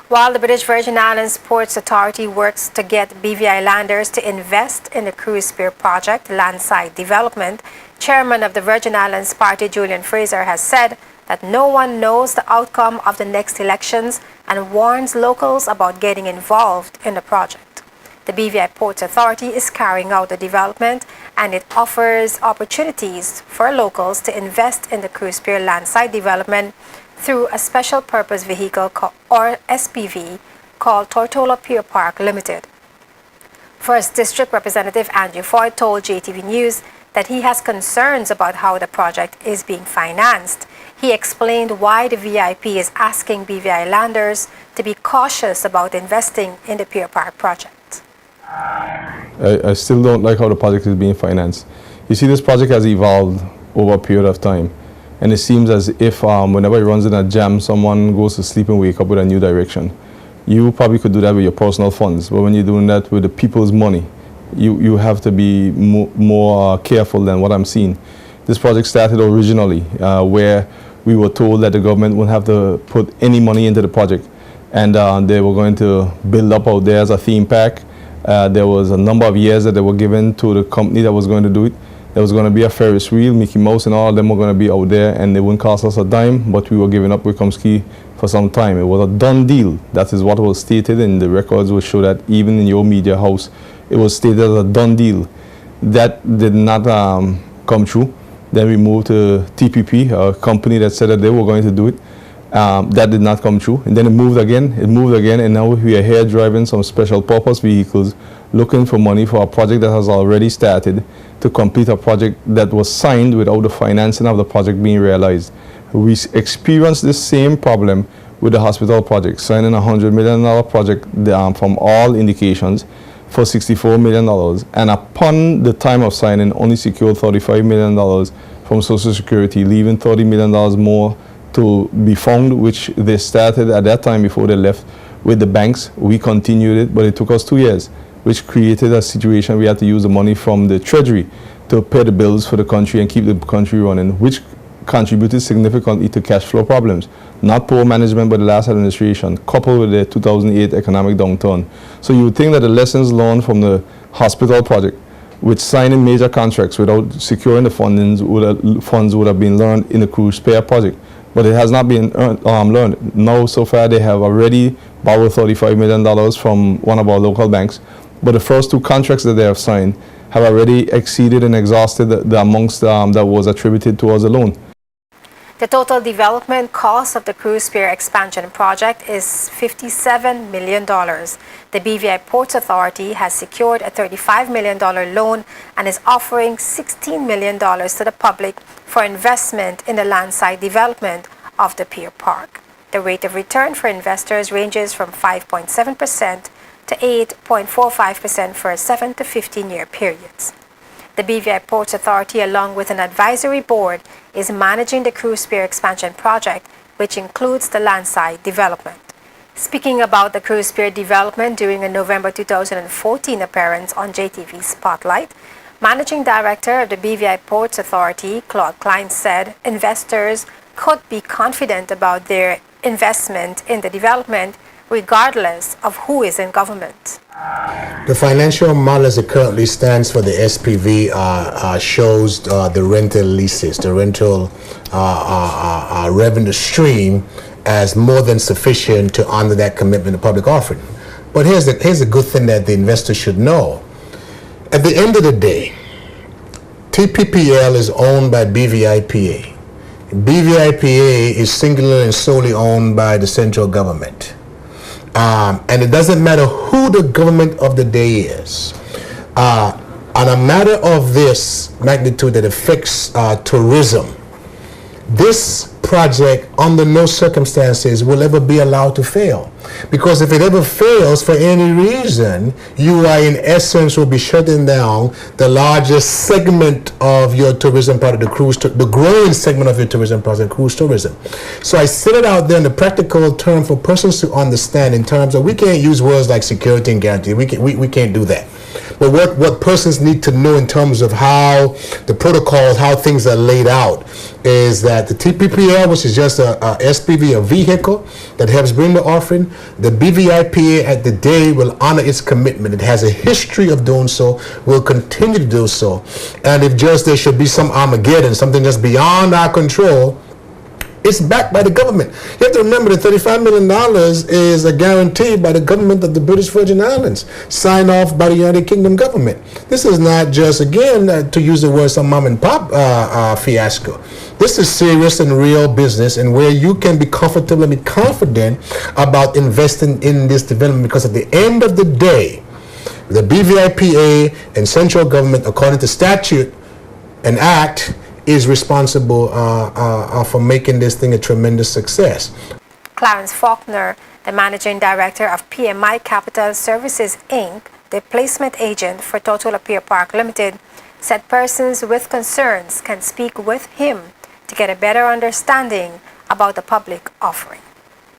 While the British Virgin Islands Ports Authority works to get BVI landers to invest in the cruise Pier project landside development, Chairman of the Virgin Islands Party Julian Fraser has said that no one knows the outcome of the next elections and warns locals about getting involved in the project. The BVI Ports Authority is carrying out the development and it offers opportunities for locals to invest in the cruise Pier landside development through a special purpose vehicle or SPV called Tortola Pier Park Limited. First District Representative Andrew Foy told JTV News that he has concerns about how the project is being financed. He explained why the VIP is asking BVI landers to be cautious about investing in the Pier Park project. I still don't like how the project is being financed. You see, this project has evolved over a period of time. And it seems as if whenever it runs in a jam, someone goes to sleep and wake up with a new direction. You probably could do that with your personal funds, but when you're doing that with the people's money, you have to be more careful than what I'm seeing. This project started originally where we were told that the government wouldn't have to put any money into the project. And they were going to build up out there as a theme park. There was a number of years that they were given to the company that was going to do it. There was going to be a Ferris wheel, Mickey Mouse and all of them were going to be out there, and they wouldn't cost us a dime, but we were giving up Wickhamski for some time. It was a done deal. That is what was stated, and the records will show that even in your media house, it was stated as a done deal. That did not come true. Then we moved to TPP, a company that said that they were going to do it. That did not come true. And then it moved again, and now we are here driving some special purpose vehicles looking for money for a project that has already started to complete a project that was signed without the financing of the project being realized. We experienced this same problem with the hospital project, signing a $100 million project from all indications for $64 million, and upon the time of signing only secured $35 million from Social Security, leaving $30 million more to be found, which they started at that time before they left with the banks. We continued it, but it took us 2 years, which created a situation we had to use the money from the treasury to pay the bills for the country and keep the country running, which contributed significantly to cash flow problems. Not poor management by the last administration, coupled with the 2008 economic downturn. So you would think that the lessons learned from the hospital project, with signing major contracts without securing the funds would have been learned in the cruise Pier project. But it has not been learned. Now, so far, they have already borrowed $35 million from one of our local banks. But the first 2 contracts that they have signed have already exceeded and exhausted the amounts that was attributed towards the loan. The total development cost of the cruise Pier expansion project is $57 million. The BVI Ports Authority has secured a $35 million loan and is offering $16 million to the public for investment in the landside development of the Pier Park. The rate of return for investors ranges from 5.7% to 8.45% for 7 to 15-year periods. The BVI Ports Authority, along with an advisory board, is managing the cruise Pier expansion project, which includes the landside development. Speaking about the cruise Pier development during a November 2014 appearance on JTV Spotlight, Managing Director of the BVI Ports Authority, Claude Klein, said investors could be confident about their investment in the development regardless of who is in government. The financial model as it currently stands for the SPV shows the rental leases, the rental revenue stream as more than sufficient to honor that commitment to public offering. But here's the good thing that the investor should know. At the end of the day, TPPL is owned by BVIPA. BVIPA is singularly and solely owned by the central government. And it doesn't matter who the government of the day is. On a matter of this magnitude that affects tourism, this project under no circumstances will ever be allowed to fail. Because if it ever fails for any reason, you are in essence will be shutting down the largest segment of your tourism part of the growing segment of your tourism project, cruise tourism. So I set it out there in the practical term for persons to understand in terms of, we can't use words like security and guarantee. We can't do that. But what persons need to know in terms of how the protocols, how things are laid out, is that the TPPL, which is just a SPV, a vehicle that helps bring the offering, the BVIPA at the day will honor its commitment. It has a history of doing so, will continue to do so. And if just there should be some Armageddon, something that's beyond our control, it's backed by the government. You have to remember that $35 million is a guarantee by the government of the British Virgin Islands, signed off by the United Kingdom government. This is not just, again, to use the word, some mom and pop fiasco. This is serious and real business, and where you can be comfortable and be confident about investing in this development, because at the end of the day, the BVIPA and central government, according to statute and act, is responsible for making this thing a tremendous success. Clarence Faulkner, the managing director of PMI Capital Services Inc., the placement agent for Total Pier Park Limited, said persons with concerns can speak with him to get a better understanding about the public offering.